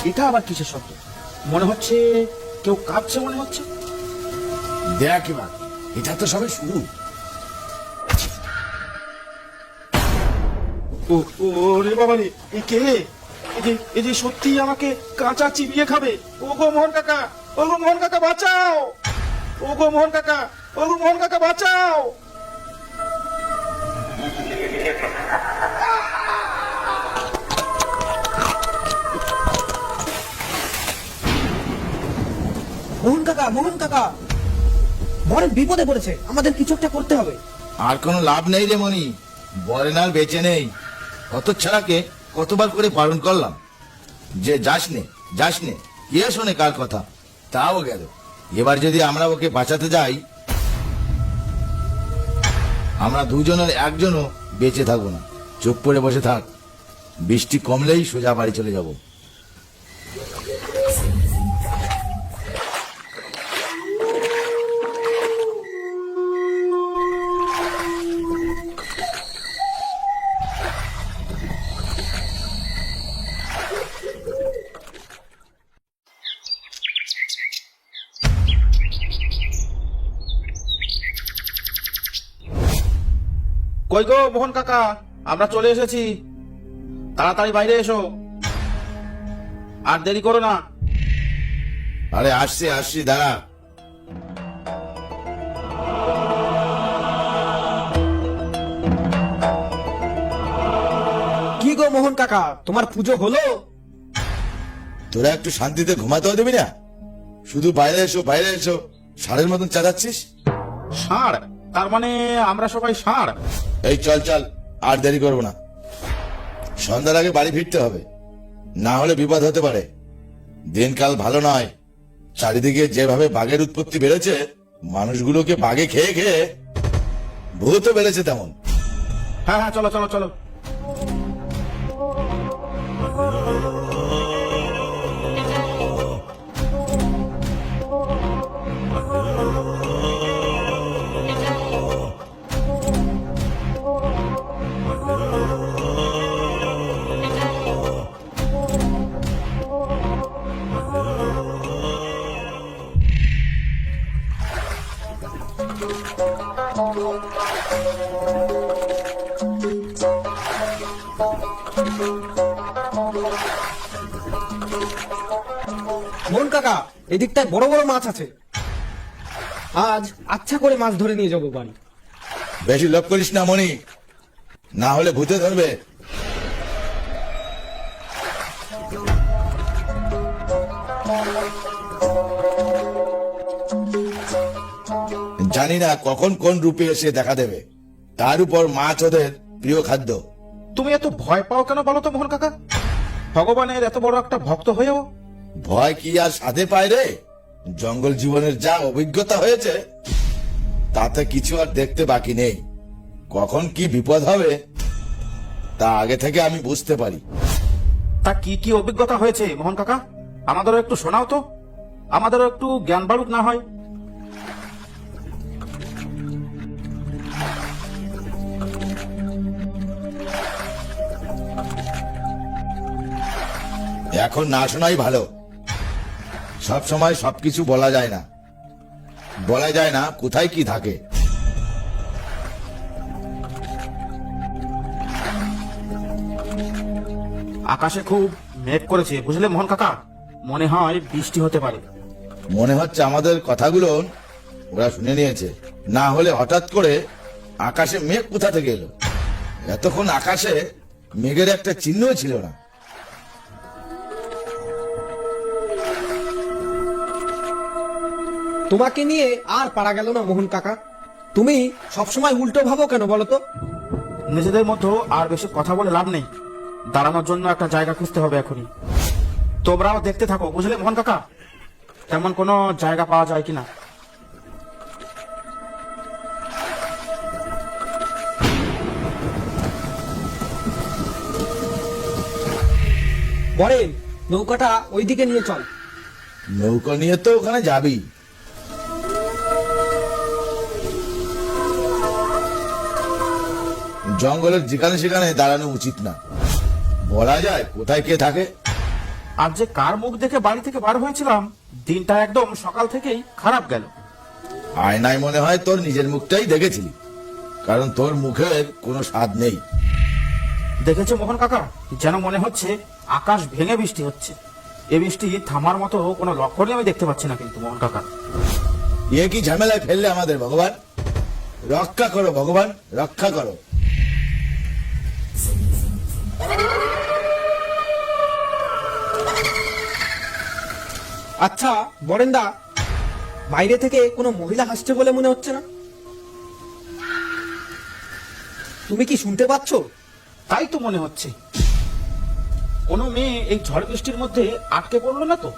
এটা আবার কিসের শব্দ? মনে হচ্ছে কেউ কাঁপছে মনে হচ্ছে। দেখ এবার, এটা তো সবে শুরু। ওরে বাবা রে, এ কে? এই যে সত্যি আমাকে কাঁচা চিবিয়ে খাবে। ওগো মোহন কাকা, ওগো মোহন কাকা বাঁচাও! ওগো মোহন কাকা, ওগো মোহন কাকা বাঁচাও! মোহন কাকা, মোহন কাকা, বরেন বিপদে পড়েছে, আমাদের কিছু একটা করতে হবে। আর কোনো লাভ নেই রে মনি, বরেন আর বেঁচে নেই। কত ছাড়াকে কতবার করে বারণ করলাম যে যাস নে, কে শোনে কার কথা? তাও গেল। এবার যদি আমরা ওকে বাঁচাতে যাই, আমরা দুজনের একজনও বেঁচে থাকবো না। চুপ করে বসে থাক, বৃষ্টি কমলেই সোজা বাড়ি চলে যাব। কই গো মোহন কাকা, আমরা চলে এসেছি। তাড়াতাড়ি বাইরে এসো, আর দেরি করো না। আরে আসছি, দাঁড়া। কি গো মোহন কাকা, তোমার পুজো হলো? তোরা একটু শান্তিতে ঘুমাতেও দেবি না? শুধু বাইরে এসো ষাঁড়ের মতন চাঁদাচ্ছিস। ষাঁড়? তার মানে আমরা সবাই ষাঁড়? এই চল, আর দেরি করবো না। সন্ধ্যার আগে বাড়ি ফিরতে হবে, না হলে বিপদ হতে পারে। দিনকাল ভালো নয়। চারিদিকে যেভাবে বাঘের উৎপত্তি বেড়েছে, মানুষগুলোকে বাঘে খেয়ে খেয়ে ভূতও বেড়েছে তেমন। হ্যাঁ, চলো চলো চলো। মোহন কাকা, এদিকটায় বড় বড় মাছ আছে, আজ আচ্ছা করে মাছ ধরে নিয়ে যাবো বাড়ি। বেশি লোভ করিস না মনি, না হলে ভূতে ধরবে। জানি না কখন কোন রূপে এসে দেখা দেবে। তার উপর মাছ ওদের প্রিয় খাদ্য। তুমি এত ভয় পাও কেন বলো তো মোহন কাকা? ভগবানের এত বড় একটা ভক্ত হয়েও ভয় কি আর সাধে পায় রে? জঙ্গল জীবনের যা অভিজ্ঞতা হয়েছে, তাতে কিছু আর দেখতে বাকি নেই। কখন কি বিপদ হবে তা আগে থেকে আমি বুঝতে পারি। তা কি কি অভিজ্ঞতা হয়েছে মোহন কাকা? আমাদেরও একটু শোনাও তো, আমাদেরও একটু জ্ঞান বাড়ুক না হয়। এখন না শোনাই ভালো। সব সময় সবকিছু বলা যায় না কোথায় কি থাকে। আকাশে খুব মেঘ করেছে বুঝলে মোহন কাকা, মনে হয় বৃষ্টি হতে পারে। মনে হচ্ছে আমাদের কথাগুলো ওরা শুনে নিয়েছে, না হলে হঠাৎ করে আকাশে মেঘ কোথা থেকে এলো? এতক্ষণ আকাশে মেঘের একটা চিহ্ন ছিল না। তোমাকে নিয়ে আর পারা গেল না মোহন কাকা, তুমি সবসময় উল্টো ভাবো কেন বলো তো? নিজেদের মধ্যে আর বেশি কথা বলে লাভ নেই, দাঁড়ানোর জন্য একটা জায়গা খুঁজতে হবে এখনই। তোমরাও দেখতে থাকো বুঝলে মোহন কাকা, তেমন কোনো জায়গা পাওয়া যায় কিনা। বরেন, নৌকাটা ওইদিকে নিয়ে চল। নৌকা নিয়ে তো ওখানে যাবি। জঙ্গলের যেখানে সেখানে দাঁড়ানো উচিত না। বলা যায় কোথায় কে থাকে। আজ যে কার মুখ দেখে বাড়ি থেকে বার হয়েছিলাম, দিনটা একদম সকাল থেকেই খারাপ গেল। আয়নায় মনে হয় তোর নিজের মুখটাই দেখেছিলি, কারণ তোর মুখের কোনো স্বাদ নেই। দেখেছো মোহন কাকা, যেন মনে হচ্ছে আকাশ ভেঙে বৃষ্টি হচ্ছে। এ বৃষ্টি থামার মতো কোনো লক্ষণই আমি দেখতে পাচ্ছি না কিন্তু মোহন কাকা। এ কি ঝামেলায় ফেললে আমাদের ভগবান? রক্ষা করো ভগবান, রক্ষা করো। আচ্ছা বরেন্দা, বাইরে থেকে কোনো মহিলা হাসছে বলে মনে হচ্ছে না? তুমি কি শুনতে পাচ্ছ? তাই তো মনে হচ্ছে। কোনো মেয়ে এই ঝড় বৃষ্টির মধ্যে আটকে পড়লো না তো?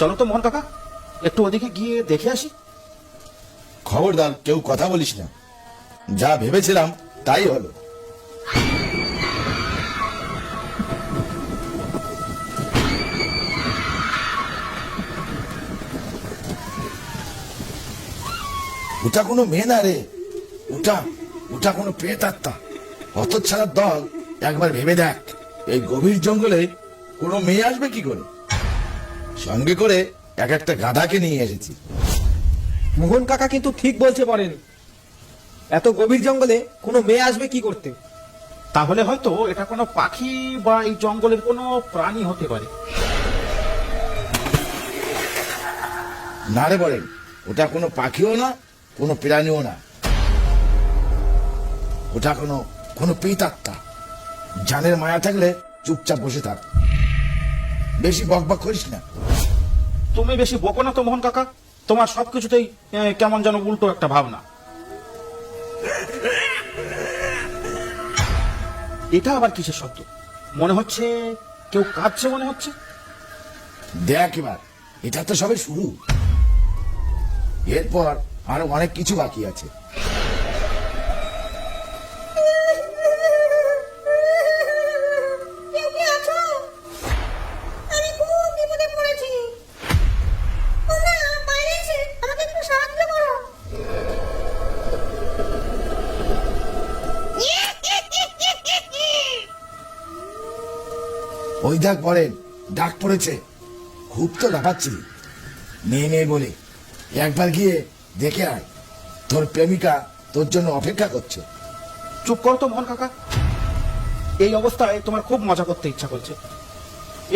চলো তো মোহন কাকা, একটু ওদিকে গিয়ে দেখে আসি। খবরদার কেউ কথা বলিস না, যা ভেবেছিলাম তাই হলো। ওটা কোনো মেয়ে না রে, ওটা ওটা কোনো প্রেতাত্মা। হতচ্ছাড়ার দল, একবার ভেবে দেখ, এই গভীর জঙ্গলে কোনো মেয়ে আসবে কি করে? সঙ্গে করে এক একটা গাধাকে নিয়ে এসেছি। মোহন কাকা কিন্তু ঠিক বলছে বরেন, এত গভীর জঙ্গলে কোনো মেয়ে আসবে কি করতে? তাহলে হয়তো এটা কোনো পাখি বা এই জঙ্গলের কোনো প্রাণী হতে পারে। না রে বলেন, ওটা কোনো পাখিও না, কোনো প্রাণীও না, ওটা কোনো কোনো প্রেতাত্মা। জানের মায়া থাকলে চুপচাপ বসে থাক, বেশি বকবক করিস না। তুমি বেশি বকো না তো মোহন কাকা, তোমার সবকিছুতেই কেমন যেন উল্টো একটা ভাবনা। এটা আবার কিসের শব্দ? মনে হচ্ছে কেউ কাঁদছে মনে হচ্ছে। দেখ এবার, এটা তো সবে শুরু, এরপর আরো অনেক কিছু বাকি আছে। কেউ কি আছো? আমি খুব বিপদে পড়েছি। তোমরা বাইরে এসে আমাকে একটু সাহায্য করো। ওই দেখ বলেন, ডাক পড়েছে। খুব তো লাফাচ্ছিলি, মেয়ে মেয়ে বলে, একবার গিয়ে দেখে আয়, তোর প্রেমিকা তোর জন্য অপেক্ষা করছে। চুপ করো তো মোহন কাকা, এই অবস্থায় তোমার খুব মজা করতে ইচ্ছা করছে।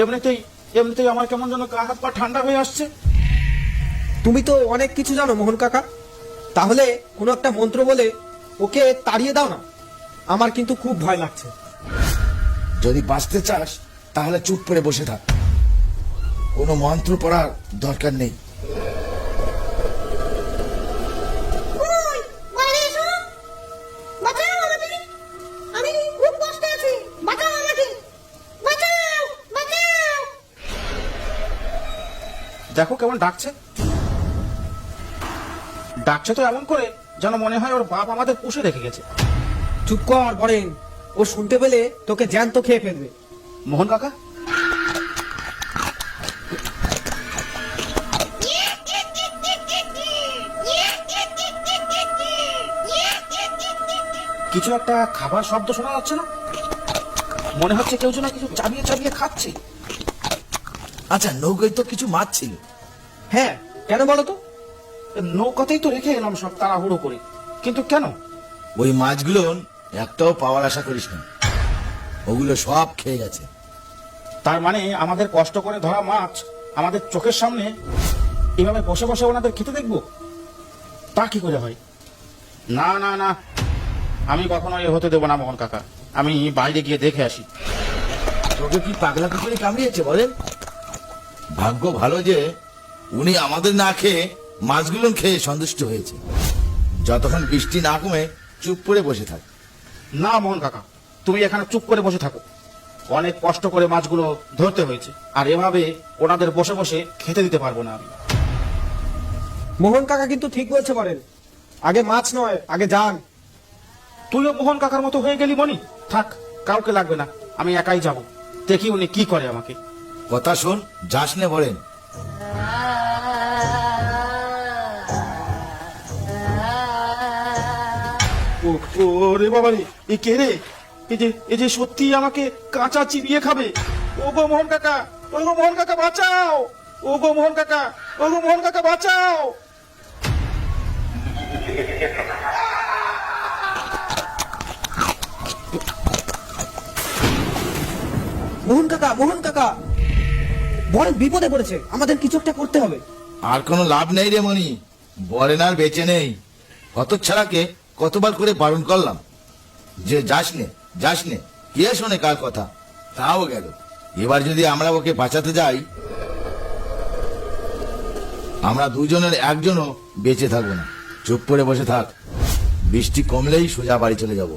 এমনিতেই এমনিতেই আমার কেমন যেন গা হাত পা ঠান্ডা হয়ে আসছে। তুমি তো অনেক কিছু জানো মোহন কাকা, তাহলে কোনো একটা মন্ত্র বলে ওকে তাড়িয়ে দাও না। আমার কিন্তু খুব ভয় লাগছে। যদি বাঁচতে চাস তাহলে চুপ করে বসে থাক, কোনো মন্ত্র পড়ার দরকার নেই। কই, বাইরে এসো। বাঁচাও আমাকে। আমি খুব কষ্টে আছি। বাঁচাও আমাকে। বাঁচাও, বাঁচাও। দেখো কেমন ডাকছে। ডাকছে তো এমন করে যেন মনে হয় ওর বাপ আমাদের পুষে রেখে গেছে। চুপ কর বরেন, ও শুনতে পেলে তোকে জ্যান্ত খেয়ে ফেলবে। মোহন কাকা, কিছু একটা খাবার শব্দ শোনা যাচ্ছে না? মনে হচ্ছে কেউ যেন কিছু চাবিয়ে চাবিয়ে খাচ্ছে। আচ্ছা, নৌকায় তো কিছু মাছ ছিল। হ্যাঁ, কেন বলো তো? নৌকাতেই তো রেখে এলাম সব তাড়াহুড়ো করে, কিন্তু কেন? ওই মাছগুলো একটাও পাওয়ার আশা করিস না, ওগুলো সব খেয়ে গেছে। তার মানে আমাদের কষ্ট করে ধরা মাছ আমাদের চোখের সামনে এভাবে বসে বসে ওনাদের খেতে দেখবো? তা কি করে হয়? না না না, আমি কখনো এ হতে দেবো না মোহন কাকা। আমি বাইরে গিয়ে দেখে আসি। তোকে কি পাগলা কুকুরে কামড়িয়েছে বলেন? ভাগ্য ভালো যে উনি আমাদের না খেয়ে মাছগুলো খেয়ে সন্তুষ্ট হয়েছে। যতক্ষণ বৃষ্টি না কমে চুপ করে বসে থাক। না মোহন কাকা, তুমি এখানে চুপ করে বসে থাকো। অনেক কষ্ট করে মাছগুলো ধরতে হয়েছে, আর এভাবে ওনাদের বসে বসে খেতে দিতে পারবো না আমি। মোহন কাকা কিন্তু ঠিক বলছে বরেন, আগে মাছ নয়, আগে যান। তুইও মোহন কাকার মতো হয়ে গেলি মনি। থাক, কাউকে লাগবে না, আমি একাই যাব। দেখি উনি কি করে আমাকে। কথা শোন, যাস নে বলেন। ও রে বাবা রে, এ কে রে? এই যে সত্যি আমাকে কাঁচা চিবিয়ে খাবে। ওগো মোহন কাকা, ওগো মোহন কাকা বাঁচাও, ওগো মোহন কাকা, ওগো মোহন কাকা বাঁচাও। মোহন কাকা, মোহন কাকা, বড় বিপদে পড়েছে, আমাদের কিছু একটা করতে হবে। আর কোনো লাভ নেই রে মনি, বরেন আর বেঁচে নেই। হতচ্ছাড়াকে কতবার করে বারণ করলাম যে যাস নে, কে শোনে কার কথা, তাও গেল। এবার যদি আমরা ওকে বাঁচাতে যাই, আমরা দুজনের একজনও বেঁচে থাকবো না। চুপ করে বসে থাক, বৃষ্টি কমলেই সোজা বাড়ি চলে যাব।